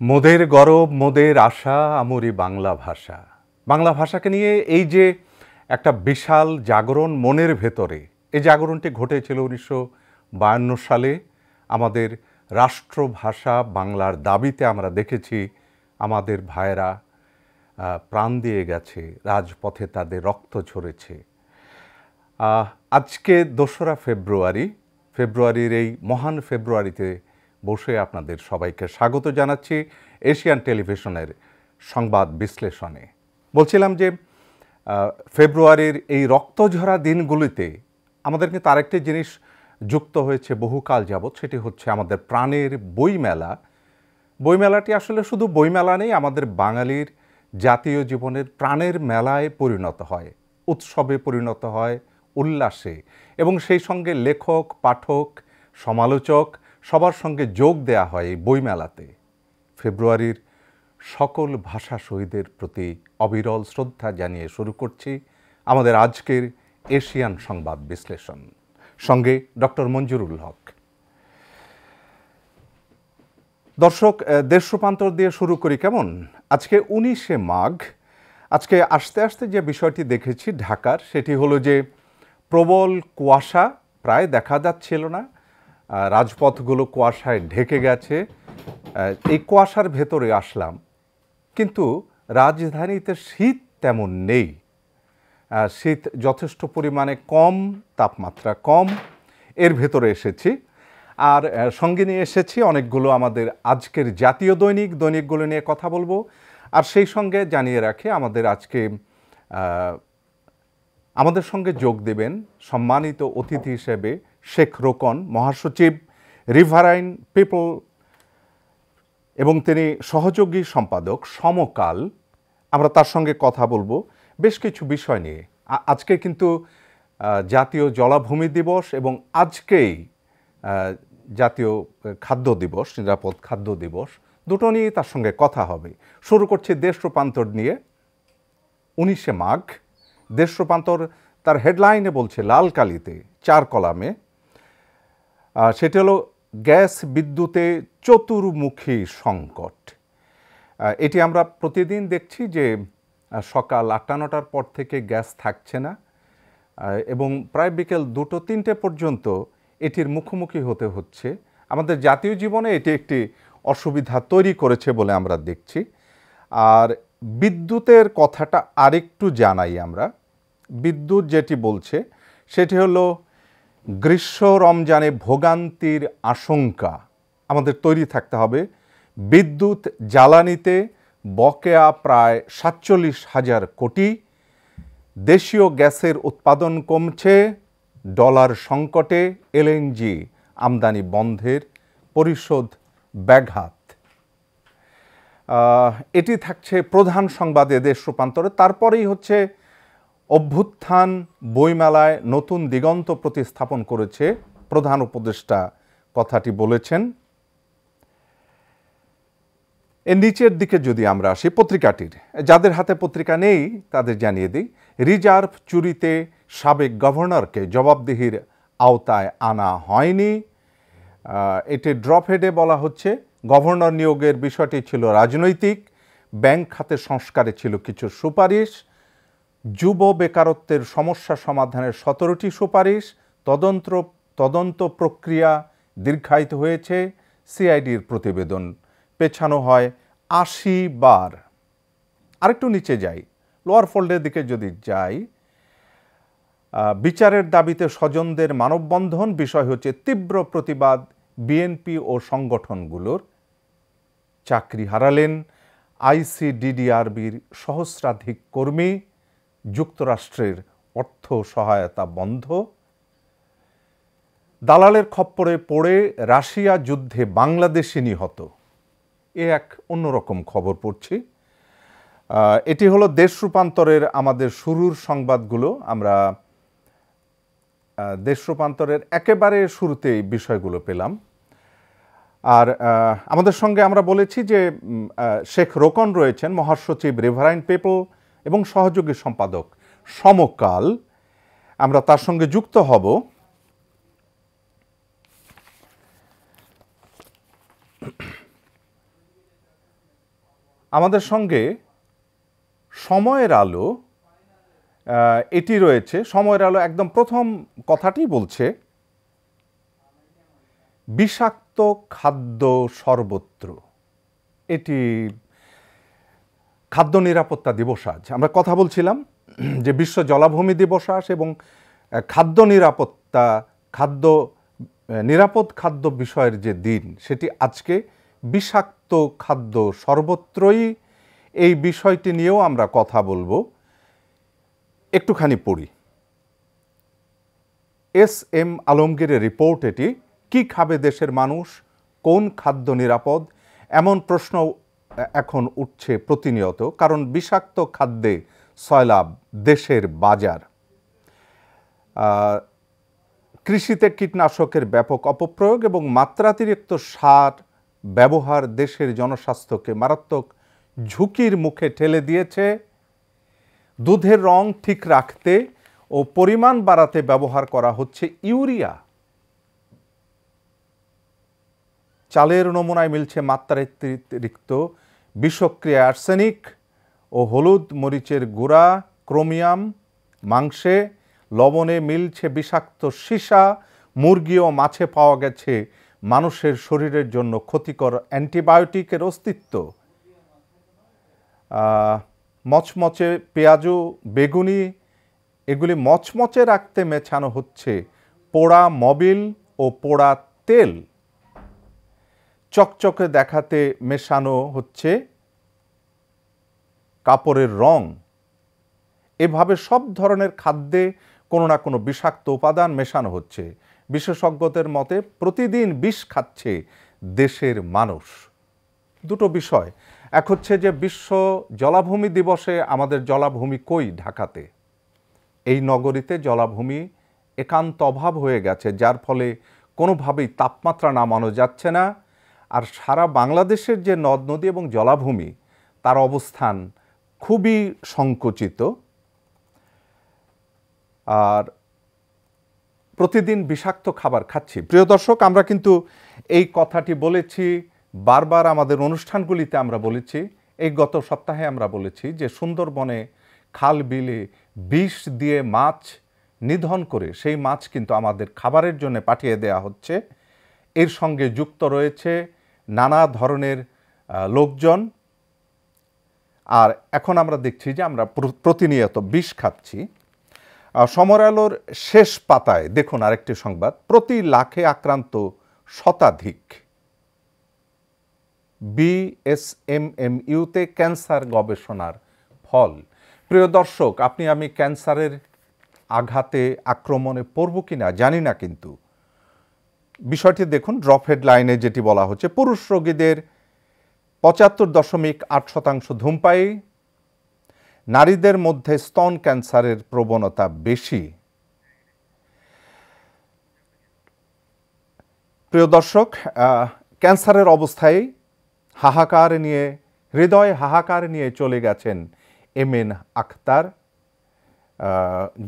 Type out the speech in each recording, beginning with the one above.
মোদের গরব মোদের আশা আমরি বাংলা ভাষা। বাংলা ভাষাকে নিয়ে এই যে একটা বিশাল জাগরণ মনের ভেতরে, এই জাগরণটি ঘটেছিল 1952 সালে। আমাদের রাষ্ট্রভাষা বাংলার দাবিতে আমরা দেখেছি আমাদের ভাইয়েরা প্রাণ দিয়ে গেছে, রাজপথে তাদের রক্ত ঝরেছে। আজকে 2রা ফেব্রুয়ারির এই মহান ফেব্রুয়ারিতে বসে আপনাদের সবাইকে স্বাগত জানাচ্ছি এশিয়ান টেলিভিশনের সংবাদ বিশ্লেষণে। বলছিলাম যে ফেব্রুয়ারির এই রক্তঝরা দিনগুলিতে আমাদের কিন্তু আরেকটি জিনিস যুক্ত হয়েছে বহুকাল যাবৎ, সেটি হচ্ছে আমাদের প্রাণের বইমেলা। বইমেলাটি আসলে শুধু বইমেলা নেই, আমাদের বাঙালির জাতীয় জীবনের প্রাণের মেলায় পরিণত হয়, উৎসবে পরিণত হয়, উল্লাসে, এবং সেই সঙ্গে লেখক, পাঠক, সমালোচক সবার সঙ্গে যোগ দেয়া হয় এই বইমেলাতে। ফেব্রুয়ারির সকল ভাষা শহীদের প্রতি অবিরল শ্রদ্ধা জানিয়ে শুরু করছি আমাদের আজকের এশিয়ান সংবাদ বিশ্লেষণ। সঙ্গে ডক্টর মঞ্জুরুল হক। দর্শক, দেশ রূপান্তর দিয়ে শুরু করি কেমন? আজকে 19শে মাঘ। আজকে আস্তে আস্তে যে বিষয়টি দেখেছি ঢাকার, সেটি হলো যে প্রবল কুয়াশা, প্রায় দেখা যাচ্ছিল না, রাজপথগুলো কুয়াশায় ঢেকে গেছে। এই কুয়াশার ভেতরে আসলাম, কিন্তু রাজধানীতে শীত তেমন নেই। শীত যথেষ্ট পরিমাণে কম, তাপমাত্রা কম, এর ভেতরে এসেছি। আর সঙ্গে নিয়ে এসেছি অনেকগুলো আমাদের আজকের জাতীয় দৈনিকগুলো নিয়ে কথা বলবো। আর সেই সঙ্গে জানিয়ে রাখি আমাদের আজকে আমাদের সঙ্গে যোগ দেবেন সম্মানিত অতিথি হিসেবে শেখ রোকন, মহাসচিব রিভারাইন পিপল, এবং তিনি সহযোগী সম্পাদক সমকাল। আমরা তার সঙ্গে কথা বলবো বেশ কিছু বিষয় নিয়ে। আজকে কিন্তু জাতীয় জলাভূমি দিবস এবং আজকেই জাতীয় খাদ্য দিবস, নিরাপদ খাদ্য দিবস, দুটো নিয়ে তার সঙ্গে কথা হবে। শুরু করছি দেশ রূপান্তর নিয়ে। 19শে মাঘ, দেশ রূপান্তর তার হেডলাইনে বলছে লাল কালিতে 4 কলামে, সেটি হলো গ্যাস বিদ্যুতে চতুর্মুখী সংকট। এটি আমরা প্রতিদিন দেখছি যে সকাল 8-9টার পর থেকে গ্যাস থাকছে না, এবং প্রায় বিকেল 2-3টে পর্যন্ত এটির মুখোমুখি হতে হচ্ছে। আমাদের জাতীয় জীবনে এটি একটি অসুবিধা তৈরি করেছে বলে আমরা দেখছি। আর বিদ্যুতের কথাটা আরেকটু জানাই আমরা। বিদ্যুৎ যেটি বলছে সেটি হলো গ্রীষ্ম রমজানে ভোগান্তির আশঙ্কা আমাদের তৈরি থাকতে হবে। বিদ্যুৎ জ্বালানিতে বকেয়া প্রায় 47,000 কোটি। দেশীয় গ্যাসের উৎপাদন কমছে, ডলার সংকটে এলএনজি আমদানি বন্ধের পরিশোধ ব্যাঘাত। এটি থাকছে প্রধান সংবাদে দেশ রূপান্তরে। তারপরেই হচ্ছে অভ্যুত্থান বইমেলায় নতুন দিগন্ত প্রতিস্থাপন করেছে প্রধান উপদেষ্টা, কথাটি বলেছেন। এর নিচের দিকে যদি আমরা আসি পত্রিকাটির, যাদের হাতে পত্রিকা নেই তাদের জানিয়ে দিই, রিজার্ভ চুরিতে সাবেক গভর্নরকে জবাবদিহির আওতায় আনা হয়নি। এটি ড্রপ হেডে বলা হচ্ছে গভর্নর নিয়োগের বিষয়টি ছিল রাজনৈতিক, ব্যাংক খাতের সংস্কারে ছিল কিছু সুপারিশ, যুব বেকারত্বের সমস্যা সমাধানের 17টি সুপারিশ, তদন্ত প্রক্রিয়া দীর্ঘায়িত হয়েছে, সিআইডির প্রতিবেদন পেছানো হয় 80 বার। আরেকটু নিচে যাই, লোয়ার ফোল্ডের দিকে যদি যাই, বিচারের দাবিতে স্বজনদের মানববন্ধন, বিষয় হচ্ছে তীব্র প্রতিবাদ বিএনপি ও সংগঠনগুলোর। চাকরি হারালেন আইসিডিডিআরবির সহস্রাধিক কর্মী, যুক্তরাষ্ট্রের অর্থ সহায়তা বন্ধ। দালালের খপ্পরে পড়ে রাশিয়া যুদ্ধে বাংলাদেশি নিহত, এ এক অন্যরকম খবর পড়ছি। এটি হলো দেশ রূপান্তরের আমাদের শুরুর সংবাদগুলো। আমরা দেশ রূপান্তরের একেবারে শুরুতেই বিষয়গুলো পেলাম। আর আমাদের সঙ্গে আমরা বলেছি যে শেখ রোকন রয়েছেন, মহাসচিব রিভারাইন পিপল এবং সহযোগী সম্পাদক সমকাল। আমরা তার সঙ্গে যুক্ত হব। আমাদের সঙ্গে সময়ের আলো এটি রয়েছে। সময়ের আলো একদম প্রথম কথাটি বলছে, বিষাক্ত খাদ্য সর্বত্র। এটি খাদ্য নিরাপত্তা দিবস। আজ আমরা কথা বলছিলাম যে বিশ্ব জলাভূমি দিবস আজ, এবং খাদ্য নিরাপত্তা, নিরাপদ খাদ্য বিষয়ের যে দিন, সেটি আজকে। বিষাক্ত খাদ্য সর্বত্রই, এই বিষয়টি নিয়েও আমরা কথা বলবো। একটুখানি পড়ি। এস.এম. আলমগীরের রিপোর্ট এটি। কি খাবে দেশের মানুষ, কোন খাদ্য নিরাপদ, এমন প্রশ্ন এখন উঠছে প্রতিনিয়ত, কারণ বিষাক্ত খাদ্যে সয়লাব দেশের বাজার। কৃষিতে কীটনাশকের ব্যাপক অপপ্রয়োগ এবং মাত্রাতিরিক্ত সার ব্যবহার দেশের জনস্বাস্থ্যকে মারাত্মক ঝুঁকির মুখে ঠেলে দিয়েছে। দুধের রং ঠিক রাখতে ও পরিমাণ বাড়াতে ব্যবহার করা হচ্ছে ইউরিয়া। চালের নমুনায় মিলছে মাত্রাতিরিক্ত বিষক্রিয়া আর্সেনিক ও হলুদ মরিচের গুঁড়া, ক্রোমিয়াম। মাংসে, লবণে মিলছে বিষাক্ত সীসা। মুরগি ও মাছে পাওয়া গেছে মানুষের শরীরের জন্য ক্ষতিকর অ্যান্টিবায়োটিকের অস্তিত্ব। মচমচে পেঁয়াজু, বেগুনি, এগুলি মচমচে রাখতে মেছানো হচ্ছে পোড়া মবিল ও পোড়া তেল। চকচকে দেখাতে মেশানো হচ্ছে কাপড়ের রং। এভাবে সব ধরনের খাদ্যে কোনো না কোনো বিষাক্ত উপাদান মেশানো হচ্ছে। বিশেষজ্ঞদের মতে প্রতিদিন বিষ খাচ্ছে দেশের মানুষ। দুটো বিষয়, এক হচ্ছে যে বিশ্ব জলাভূমি দিবসে আমাদের জলাভূমি কই? ঢাকাতে, এই নগরীতে জলাভূমি একান্ত অভাব হয়ে গেছে, যার ফলে কোনোভাবেই তাপমাত্রা নামানো যাচ্ছে না। আর সারা বাংলাদেশের যে নদ নদী এবং জলাভূমি, তার অবস্থান খুবই সংকুচিত। আর প্রতিদিন বিষাক্ত খাবার খাচ্ছি। প্রিয় দর্শক, আমরা কিন্তু এই কথাটি বলেছি বারবার, আমাদের অনুষ্ঠানগুলিতে আমরা বলেছি। এই গত সপ্তাহে আমরা বলেছি যে সুন্দরবনে খাল বিলে বিষ দিয়ে মাছ নিধন করে সেই মাছ কিন্তু আমাদের খাবারের জন্য পাঠিয়ে দেয়া হচ্ছে। এর সঙ্গে যুক্ত রয়েছে নানা ধরনের লোকজন। আর এখন আমরা দেখছি যে আমরা প্রতিনিয়ত বিষ খাচ্ছি। সময়ের আলোর শেষ পাতায় দেখুন আরেকটি সংবাদ, প্রতি লাখে আক্রান্ত শতাধিক। বিএসএমএমইউতে ক্যান্সার গবেষণার ফল। প্রিয় দর্শক, আপনি আমি ক্যান্সারের আঘাতে আক্রমণে পড়ব কিনা জানি না, কিন্তু বিষয়টি দেখুন। ড্রপ হেডলাইনে যেটি বলা হচ্ছে, পুরুষ রোগীদের ৭৫.৮% ধূমপায়ী, নারীদের মধ্যে স্তন ক্যান্সারের প্রবণতা বেশি। প্রিয় দর্শক, ক্যান্সারের অবস্থায় হৃদয় হাহাকার নিয়ে চলে গেছেন এমএন আক্তার,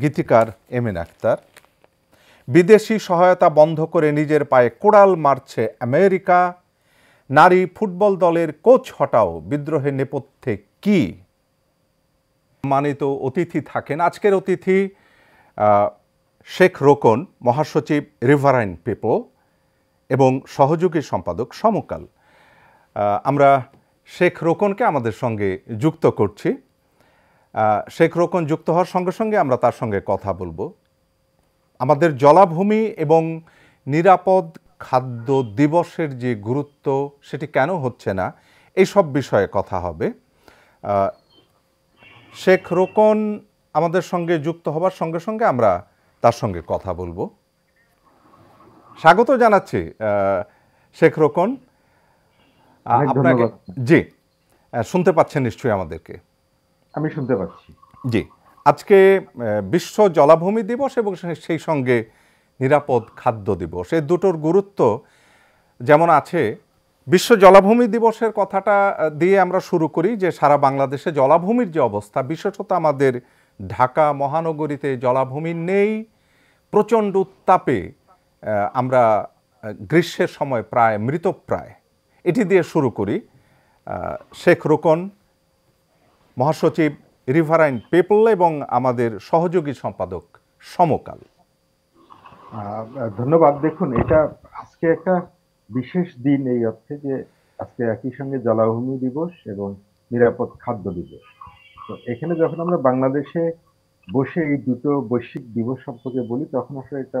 গীতিকার এমএন আক্তার। বিদেশি সহায়তা বন্ধ করে নিজের পায়ে কোড়াল মারছে আমেরিকা। নারী ফুটবল দলের কোচ হটাও, বিদ্রোহের নেপথ্যে কি? সম্মানিত অতিথি থাকেন। আজকের অতিথি শেখ রোকন, মহাসচিব রিভারাইন পিপল এবং সহযোগী সম্পাদক সমকাল। আমরা শেখ রোকনকে আমাদের সঙ্গে যুক্ত করছি। শেখ রোকন যুক্ত হওয়ার সঙ্গে সঙ্গে আমরা তার সঙ্গে কথা বলবো। আমাদের জলাভূমি এবং নিরাপদ খাদ্য দিবসের যে গুরুত্ব, সেটি কেন হচ্ছে না, এইসব বিষয়ে কথা হবে। শেখ রোকন আমাদের সঙ্গে যুক্ত হবার সঙ্গে সঙ্গে আমরা তার সঙ্গে কথা বলবো। স্বাগত জানাচ্ছি শেখ রোকন আপনাকে। জি, শুনতে পাচ্ছেন নিশ্চয়ই আমাদেরকে? আমি শুনতে পাচ্ছি। জি, আজকে বিশ্ব জলাভূমি দিবস এবং সেই সঙ্গে নিরাপদ খাদ্য দিবস, এই দুটোর গুরুত্ব যেমন আছে। বিশ্ব জলাভূমি দিবসের কথাটা দিয়ে আমরা শুরু করি যে সারা বাংলাদেশে জলাভূমির যে অবস্থা, বিশেষত আমাদের ঢাকা মহানগরীতে জলাভূমি নেই। প্রচণ্ড উত্তাপে আমরা গ্রীষ্মের সময় প্রায় মৃতপ্রায়। এটি দিয়ে শুরু করি। শেখ রোকন, মহাসচিব রিভারাইন পিপল এবং আমাদের সহযোগী সম্পাদক সমকাল। ধন্যবাদ। দেখুন, এটা আজকে একটা বিশেষ দিন এই অর্থে যে আজকে একই সঙ্গে জলাভূমি দিবস এবং নিরাপদ খাদ্য দিবস। তো এখানে যখন আমরা বাংলাদেশে বসে এই দুটো বৈশ্বিক দিবস সম্পর্কে বলি, তখন আসলে এটা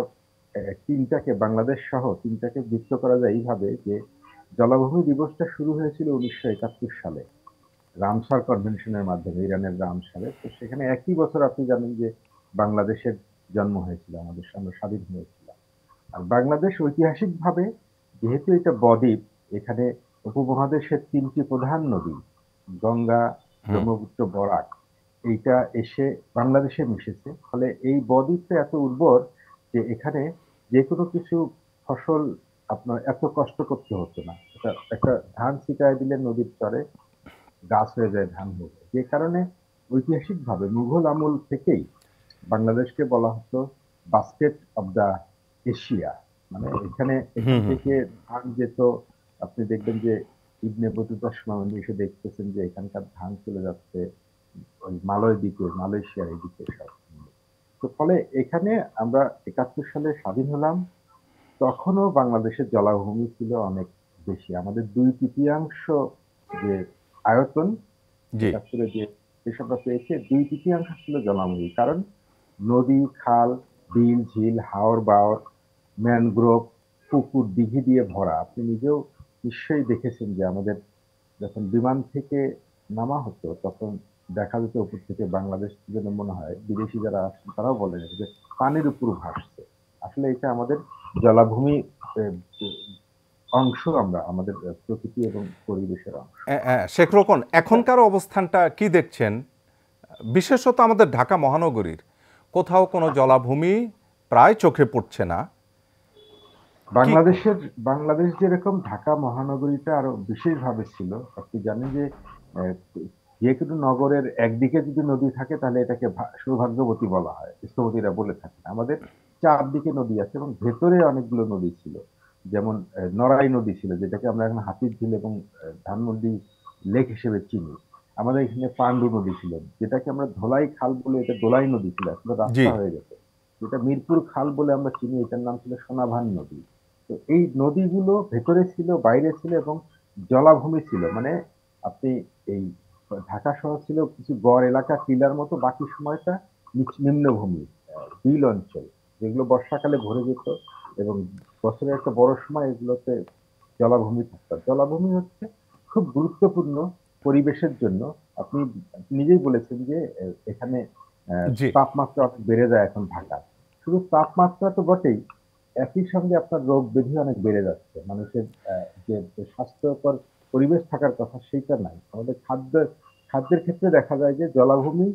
তিনটাকে, বাংলাদেশ সহ তিনটাকে যুক্ত করা যায় এইভাবে যে জলাভূমি দিবসটা শুরু হয়েছিল 1971 সালে রামসার কনভেনশনের মাধ্যমে, ইরানের রামসারে। তো সেখানে একই বছর আপনি জানেন যে বাংলাদেশের জন্ম হয়েছিল, আমরা স্বাধীন হয়েছিলাম। আর বাংলাদেশ ঐতিহাসিকভাবে, যেহেতু এটা বদ্বীপ, এখানে উপমহাদেশের তিনটি প্রধান নদী গঙ্গা, ব্রহ্মপুত্র, বরাক, এইটা এসে বাংলাদেশে মিশেছে। ফলে এই বদ্বীপটা এত উর্বর যে এখানে যে কোনো কিছু ফসল আপনার এত কষ্ট করতে হতো না। এটা একটা ধান ছিটায় দিলে নদীর চরে গাছ হয়ে যায়, ধান হয়ে যায়। যে কারণে ঐতিহাসিকভাবে মুঘল আমল থেকেই বাংলাদেশকে বলা হতো বাস্কেট অব দা এশিয়া। মানে এখান থেকে ধান যেত। আপনি দেখবেন যে ইবনে বতুতার সময় উনি এসে দেখতেছেন যে এখানকার ধান চলে যাচ্ছে ওই মালয় দিকে, মালয়েশিয়ার এই দিকে সব। তো ফলে এখানে আমরা 71 সালে স্বাধীন হলাম। তখনও বাংলাদেশের জলাভূমি ছিল অনেক বেশি। আমাদের 2/3 যে আয়তন, জি, 71-এ যে কৃষকরা পেয়েছে, 2/3 ছিল জলাভূমি। কারণ নদী, খাল, বিল, ঝিল, হাওর বাওর, ম্যানগ্রোভ, পুকুর, দিঘি দিয়ে ভরা। আপনি নিজেও নিশ্চয়ই দেখেছেন যে আমাদের যখন বিমান থেকে নামা হতো তখন দেখা যেত উপর থেকে বাংলাদেশ যেন মনে হয়, বিদেশি যারা আসেন তারাও বলেন যে পানির উপর ভাসছে। আসলে এটা আমাদের জলাভূমি অংশ, আমরা আমাদের প্রকৃতি এবং পরিবেশের অংশ। শেখ রোকন, এখনকার অবস্থানটা কি দেখছেন? বিশেষত আমাদের ঢাকা মহানগরীর কোথাও কোনো জলাভূমি প্রায় চোখে পড়ছে না। বাংলাদেশ যেরকম, ঢাকা মহানগরীটা আরো বিশেষভাবে ছিল। আপনি জানেন যে যে কোনো নগরের একদিকে যদি নদী থাকে তাহলে এটাকে সৌভাগ্যবতী বলা হয়, স্থপতিরা বলে থাকেন। আমাদের চারদিকে নদী আছে এবং ভেতরে অনেকগুলো নদী ছিল। যেমন নড়াই নদী ছিল, যেটাকে আমরা এখন হাতিরঝিল এবং ধানমন্ডি লেক হিসেবে চিনি। আমাদের এখানে পান্ডু নদী ছিল, যেটাকে আমরা ধোলাই খাল বলে, এটা দোলাই নদী ছিল, আসলে জি, রাস্তা হয়ে গেছে। যেটা মিরপুর খাল বলে আমরা চিনি, এটার নাম ছিল সোনাভান নদী। তো এই নদীগুলো ভেতরে ছিল, বাইরে ছিল এবং জলাভূমি ছিল। মানে আপনি এই ঢাকা শহর ছিল কিছু গড় এলাকা, টিলার মতো, বাকি সময়টা নিম্নভূমি, বিল অঞ্চল, যেগুলো বর্ষাকালে ভরে যেত এবং বছরের একটা বড় সময় এগুলোতে জলাভূমি থাকতো। জলাভূমি হচ্ছে খুব গুরুত্বপূর্ণ পরিবেশের জন্য। আপনি নিজেই বলেছেন যে এখানে জি, তাপমাত্রা অনেক বেড়ে যায় এখন ঢাকা। শুধু তাপমাত্রা তো বটেই, একই সঙ্গে আপনার রোগ ব্যাধি অনেক বেড়ে যাচ্ছে। মানুষের যে স্বাস্থ্যকর পরিবেশ থাকার কথা সেইটা নাই। আমাদের খাদ্যের ক্ষেত্রে দেখা যায় যে জলাভূমি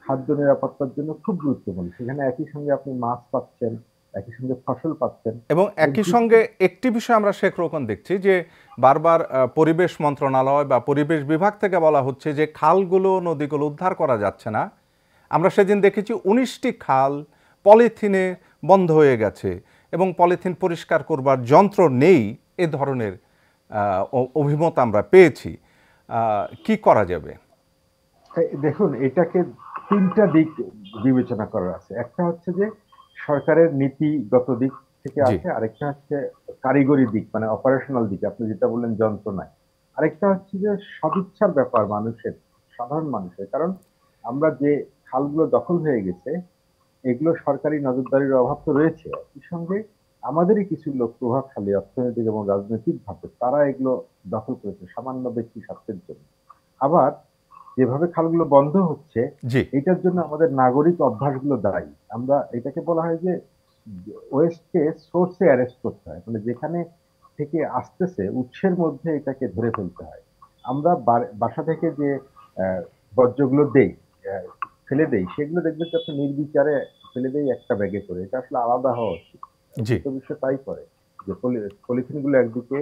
খাদ্য নিরাপত্তার জন্য খুব গুরুত্বপূর্ণ। সেখানে একই সঙ্গে আপনি মাছ পাচ্ছেন, একই সঙ্গে ফসল পাচ্ছেন এবং এবং একই সঙ্গে একটি বিষয় আমরা শেখ রোকন দেখছি যে বারবার পরিবেশ মন্ত্রণালয় বা পরিবেশ বিভাগ থেকে বলা হচ্ছে যে খালগুলো, নদীগুলো উদ্ধার করা যাচ্ছে না। আমরা সেদিন দেখেছি 19টি খাল পলিথিনে বন্ধ হয়ে গেছে এবং পলিথিন পরিষ্কার করবার যন্ত্র নেই, এ ধরনের অভিমত আমরা পেয়েছি। কি করা যাবে? দেখুন, এটাকে তিনটা দিক বিবেচনা করার আছে। একটা হচ্ছে যে সরকারের নীতিগত দিক থেকে জি, আছে, আরেকটা হচ্ছে কারিগরি দিক, মানে অপারেশনাল দিক, আপনি যেটা বললেন যন্ত্রণায়। আরেকটা হচ্ছে যে সদিচ্ছার ব্যাপার মানুষের, সাধারণ মানুষের। কারণ আমরা যে খালগুলো দখল হয়ে গেছে, এগুলো সরকারি নজরদারির অভাব তো রয়েছে। একই সঙ্গে আমাদেরই কিছু লোক প্রভাবশালী, অর্থনৈতিক এবং রাজনৈতিক ভাবে, তারা এগুলো দখল করেছে সামান্য ব্যক্তি স্বার্থের জন্য। আবার যেভাবে খালগুলো বন্ধ হচ্ছে, জি, এটার জন্য আমাদের নাগরিক অভ্যাসগুলো দায়ী। আমরা এটাকে বলা হয় যে ওয়েস্টকে সোর্সে অ্যারেস্ট করতে হয়। মানে যেখানে থেকে আসতেছে উৎসের মধ্যে এটাকে ধরে ফেলতে হয়। আমরা বাসা থেকে যে আহ, বর্জ্যগুলো দেই, আহ, ফেলে দেই, সেগুলো দেখবেন যে আপনি নির্বিচারে ফেলে দেই একটা ব্যাগে করে। এটা আসলে আলাদা হওয়া উচিত। জি, অধিকাংশ বিশ্ব তাই করে, যে পলিথিন গুলো একদিকে,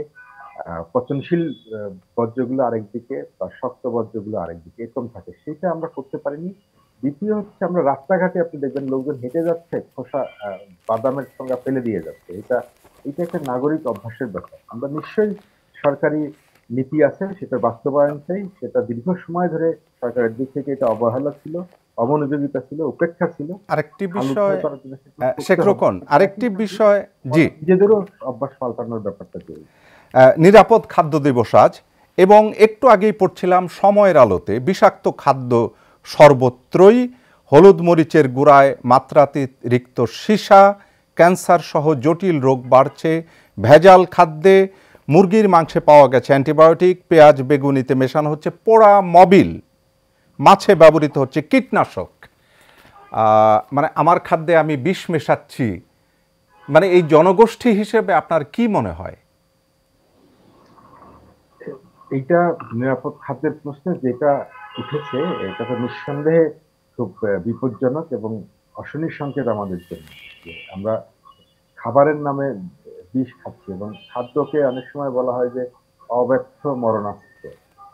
পচনশীল বর্জ্যগুলো আরেকদিকে, বা শক্ত বর্জ্যগুলো আরেকদিকে, এরকম থাকে। সেটা আমরা করতে পারিনি। দ্বিতীয় হচ্ছে, আমরা রাস্তাঘাটে আপনি দেখবেন লোকজন হেঁটে যাচ্ছে, খোসা বাদামের সঙ্গে ফেলে দিয়ে যাচ্ছে। এটা এটা একটা নাগরিক অভ্যাসের ব্যাপার। আমরা নিশ্চয়ই সরকারি নীতি আছে সেটা বাস্তবায়ন চাই। সেটা দীর্ঘ সময় ধরে সরকারের দিক থেকে এটা অবহেলা ছিল, অমনোযোগিতা ছিল, উপেক্ষা ছিল। আরেকটি হাল বিষয় উদ্ধার করার জন্য সেগুলো শেখ করতে হবে। রোকন, কিন্তু আরেকটি একই সঙ্গে বিষয়, জি, নিজেদেরও অভ্যাস পাল্টানোর ব্যাপারটা জরুরি। নিরাপদ খাদ্য দিবস আজ, এবং একটু আগেই পড়ছিলাম সময়ের আলোতে বিষাক্ত খাদ্য সর্বত্রই, হলুদ মরিচের গুঁড়ায় মাত্রাতিরিক্ত সীসা, ক্যান্সার সহ জটিল রোগ বাড়ছে, ভেজাল খাদ্যে মুরগির মাংসে পাওয়া গেছে অ্যান্টিবায়োটিক, পেঁয়াজ বেগুনিতে মেশানো হচ্ছে পোড়া মবিল, মাছে ব্যবহৃত হচ্ছে কীটনাশক। মানে আমার খাদ্যে আমি বিষ মেশাচ্ছি, মানে এই জনগোষ্ঠী হিসেবে আপনার কি মনে হয়? এইটা নিরাপদ খাদ্যের প্রশ্নে যেটা উঠেছে, এটা তো নিঃসন্দেহে খুব বিপজ্জনক এবং অশনির সংকেত আমাদের জন্য, যে আমরা খাবারের নামে বিষ খাচ্ছি। এবং খাদ্যকে অনেক সময় বলা হয় যে অব্যর্থ মরণাস্ত্র।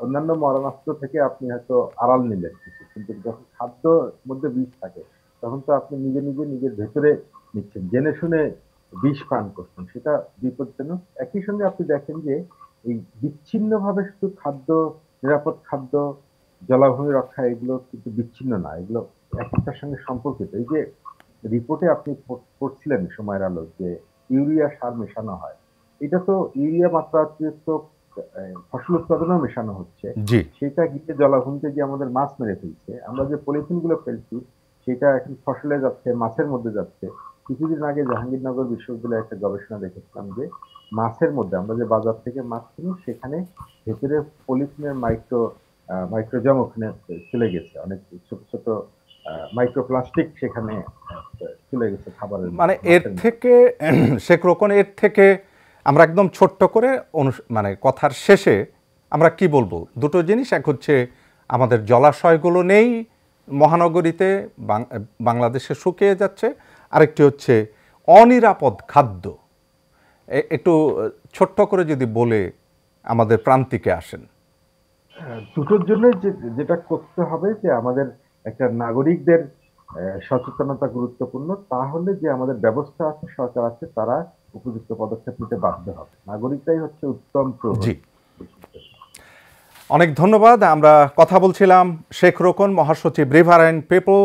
অন্যান্য মরণাস্ত্র থেকে আপনি হয়তো আড়াল নিলেন কিছু, কিন্তু যখন খাদ্যর মধ্যে বিষ থাকে তখন তো আপনি নিজে নিজে নিজের ভেতরে নিচ্ছেন, জেনে শুনে বিষ পান করছেন, সেটা বিপজ্জনক। একই সঙ্গে আপনি দেখেন যে এই বিচ্ছিন্নভাবে শুধু খাদ্য, নিরাপদ খাদ্য, জলাভূমি রক্ষা, এগুলো কিন্তু বিচ্ছিন্ন না, এগুলো একটার সঙ্গে সম্পর্কিত। এই যে রিপোর্টে আপনি পড়ছিলেন সময়ের আলো যে ইউরিয়া সার মেশানো হয়, এটা তো ইউরিয়া মাত্রা অতিরিক্ত ফসল উৎপাদনেও মেশানো হচ্ছে। জি, সেটা গিয়ে জলাভূমিতে গিয়ে আমাদের মাছ মেরে ফেলছে। আমরা যে পলিথিন গুলো ফেলছি সেটা এখন ফসলে যাচ্ছে, মাছের মধ্যে যাচ্ছে। কিছুদিন আগে জাহাঙ্গীরনগর বিশ্ববিদ্যালয়ে একটা গবেষণা দেখেছিলাম যে মাছের মধ্যে, আমরা যে বাজার থেকে মাছ কিনি সেখানে ভেতরে পলিথিনের মাইক্রোজম ওখানে চলে গেছে, অনেক ছোট ছোট মাইক্রোপ্লাস্টিক সেখানে চলে গেছে খাবারের মানে মধ্যে, এর মাছের মধ্যে। থেকে শেখ রোকন, এর থেকে আমরা একদম ছোট্ট করে মানে কথার শেষে আমরা কি বলবো? দুটো জিনিস, এক হচ্ছে আমাদের জলাশয়গুলো নেই মহানগরীতে, বাংলাদেশে শুকিয়ে যাচ্ছে, আরেকটি হচ্ছে অনিরাপদ খাদ্য। একটু ছোট্ট করে যদি বলে আমাদের প্রান্তিকে আসেন। দুটোর জন্য যেটা করতে হবে যে আমাদের একটা নাগরিকদের সচেতনতা গুরুত্বপূর্ণ। তাহলে যে আমাদের ব্যবস্থা আছে, সরকার আছে, তারা উপযুক্ত পদক্ষেপ নিতে বাধ্য হবে। নাগরিকরাই হচ্ছে উত্তম জি, প্রহরী। অনেক ধন্যবাদ। আমরা কথা বলছিলাম শেখ রোকন, মহাসচিব রিভারাইন পিপল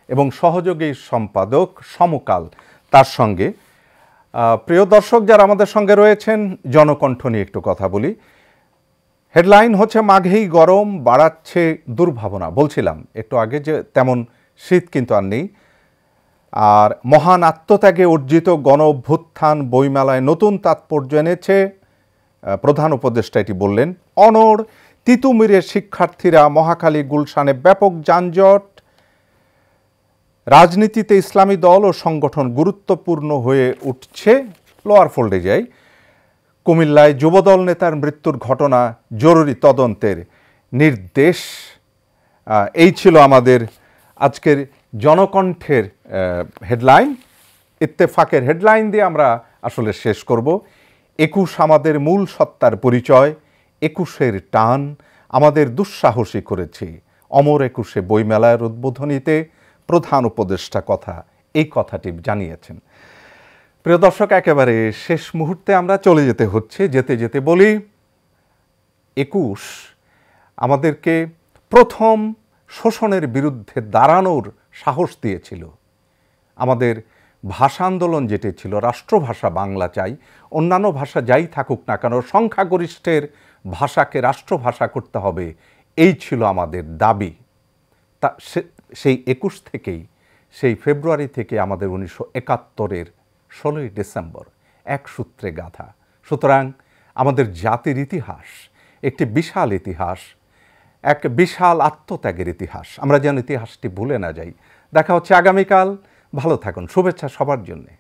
এবং সহযোগী সম্পাদক সমকাল, তার সঙ্গে। প্রিয় দর্শক যারা আমাদের সঙ্গে রয়েছেন, জনকণ্ঠ নিয়ে একটু কথা বলি। হেডলাইন হচ্ছে মাঘেই গরম বাড়াচ্ছে দুর্ভাবনা। বলছিলাম একটু আগে যে তেমন শীত কিন্তু আর নেই। আর মহান আত্মত্যাগে অর্জিত গণ অভ্যুত্থান বইমেলায় নতুন তাৎপর্য এনেছে, প্রধান উপদেষ্টা এটি বললেন। অনড় তিতুমিরের শিক্ষার্থীরা মহাখালী গুলশানে ব্যাপক যানজট। রাজনীতিতে ইসলামী দল ও সংগঠন গুরুত্বপূর্ণ হয়ে উঠছে। লোয়ার ফোল্ডে যাই। কুমিল্লায় যুবদল নেতার মৃত্যুর ঘটনা জরুরি তদন্তের নির্দেশ। এই ছিল আমাদের আজকের জনকণ্ঠের হেডলাইন। ইত্তেফাকের হেডলাইন দিয়ে আমরা আসলে শেষ করব। ২১ আমাদের মূল সত্তার পরিচয়, ২১-এর টান আমাদের দুঃসাহসী করেছি। অমর ২১-এ বইমেলার উদ্বোধনীতে প্রধান উপদেষ্টা এই কথাটি জানিয়েছেন। প্রিয় দর্শক, একেবারে শেষ মুহূর্তে আমরা চলে যেতে হচ্ছে। যেতে যেতে বলি, ২১ আমাদেরকে প্রথম শোষণের বিরুদ্ধে দাঁড়ানোর সাহস দিয়েছিল। আমাদের ভাষা আন্দোলন যেটি ছিল, রাষ্ট্রভাষা বাংলা চাই, অন্যান্য ভাষা যাই থাকুক না কেন সংখ্যাগরিষ্ঠের ভাষাকে রাষ্ট্রভাষা করতে হবে, এই ছিল আমাদের দাবি। তা সেই ২১ থেকেই, সেই ফেব্রুয়ারি থেকে আমাদের ১৯৭১-এর ১৬ই ডিসেম্বর এক সূত্রে গাঁথা। সুতরাং আমাদের জাতির ইতিহাস একটি বিশাল ইতিহাস, এক বিশাল আত্মত্যাগের ইতিহাস। আমরা যেন ইতিহাসটি ভুলে না যাই। দেখা হচ্ছে আগামীকাল। ভালো থাকুন। শুভেচ্ছা সবার জন্যে।